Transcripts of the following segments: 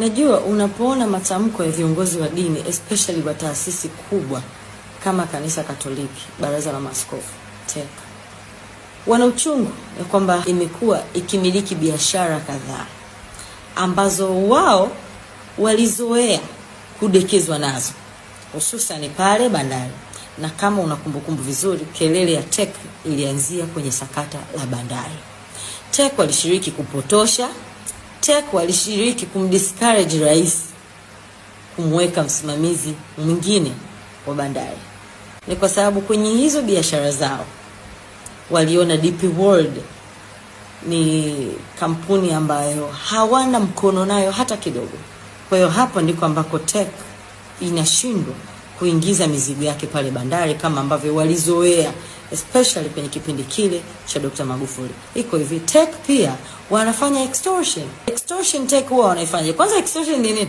Najua unapoona matamko ya viongozi wa dini, especially wa taasisi kubwa kama Kanisa Katoliki, Baraza la Maaskofu, TEC, wana uchungu ya kwamba imekuwa ikimiliki biashara kadhaa ambazo wao walizoea kudekezwa nazo, hususan pale bandari. Na kama unakumbukumbu vizuri, kelele ya TEC ilianzia kwenye sakata la bandari. TEC walishiriki kupotosha, TEC walishiriki kumdiscourage rais kumweka msimamizi mwingine wa bandari. Ni kwa sababu kwenye hizo biashara zao waliona DP World ni kampuni ambayo hawana mkono nayo hata kidogo. Kwa hiyo hapo ndiko ambako TEC inashindwa kuingiza mizigo yake pale bandari kama ambavyo walizoea, especially kwenye kipindi kile cha Dr. Magufuli. Iko hivi, TEC pia wanafanya extortion. Extortion TEC huwa wanaifanya. Kwanza extortion ni nini?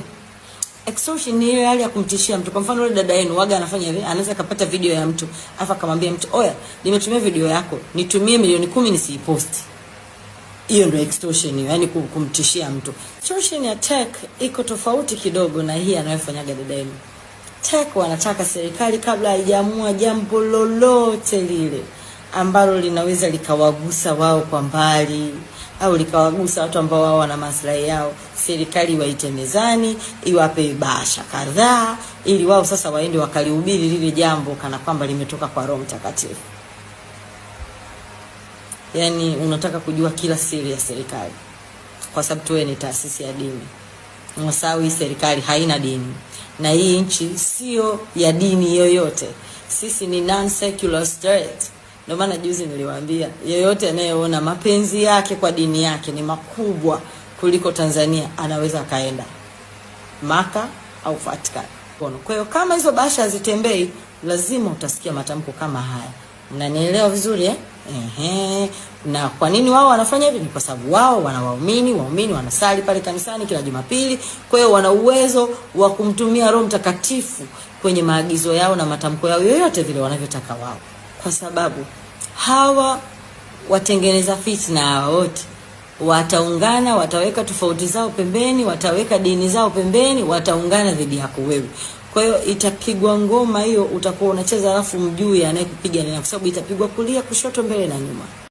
Extortion ni ile hali ya kumtishia mtu. Kwa mfano yule dada yenu waga anafanya hivi, anaweza kupata video ya mtu, afa akamwambia mtu, "Oya, nimetumia video yako, nitumie milioni 10 nisiiposti." Hiyo ndio extortion, yani kumtishia mtu. Extortion ya TEC iko tofauti kidogo na hii anayofanyaga dada yenu. TEC wanataka serikali kabla haijaamua jambo lolote lile ambalo linaweza likawagusa wao kwa mbali au likawagusa watu ambao wao wana maslahi yao, serikali waite mezani, iwape bahasha kadhaa ili wao sasa waende wakalihubiri lile jambo kana kwamba limetoka kwa Roho Mtakatifu. Yani unataka kujua kila siri ya serikali kwa sababu tu ni taasisi ya dini. Mwasawi, serikali haina dini. Na hii nchi sio ya dini yoyote. Sisi ni non-secular state. Ndio maana juzi niliwaambia, yeyote anayeona mapenzi yake kwa dini yake ni makubwa kuliko Tanzania, anaweza kaenda Maka au Vatican. Kwa hiyo kama hizo bahasha hazitembei, lazima utasikia matamko kama haya. Mnanielewa vizuri eh? Na kwa nini wao wanafanya hivi? Ni kwa sababu wao wana waumini wanasali pale kanisani kila Jumapili. Kwa hiyo wana uwezo wa kumtumia Roho Mtakatifu kwenye maagizo yao na matamko yao yoyote vile wanavyotaka wao. Kwa sababu hawa watengeneza fitna hawa wote wataungana, wataweka tofauti zao pembeni, wataweka dini zao pembeni, wataungana dhidi yako wewe. Kwa hiyo itapigwa ngoma hiyo, utakuwa unacheza alafu mjui anayekupiga nini, kwa sababu itapigwa kulia, kushoto, mbele na nyuma.